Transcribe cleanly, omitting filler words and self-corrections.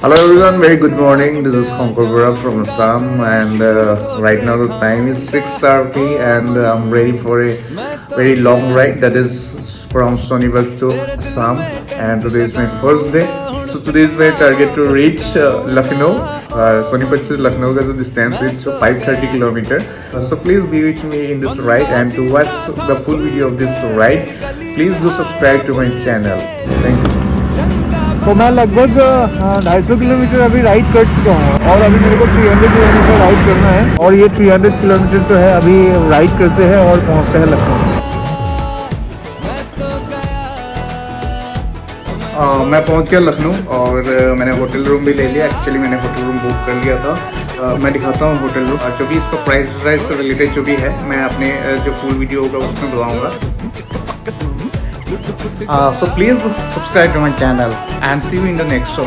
Hello everyone, very good morning. This is Bora from Assam, and right now the time is 6:30, and I'm ready for a very long ride. That is from Sonipat to Assam, and today is my first day. So today is my target to reach Lucknow. Sonipat to Lucknow का जो distance is 530 kilometer. So please be with me in this ride, and to watch the full video of this ride, please do subscribe to my channel. Thank you. तो मैं लगभग 250 kilometre अभी ride कर चुका हूँ और अभी मेरे को 300 किलोमीटर राइड करना है और ये 300 किलोमीटर जो है अभी राइड करते हैं और पहुँचते हैं लखनऊ। मैं पहुंच गया लखनऊ और मैंने होटल रूम भी ले लिया। एक्चुअली मैंने होटल रूम बुक कर लिया था। मैं दिखाता हूँ होटल रूम, जो भी इसका प्राइस से रिलेटेड जो भी है मैं अपने जो फुल वीडियो होगा उसमें बताऊँगा। So please subscribe to my channel and see you in the next show.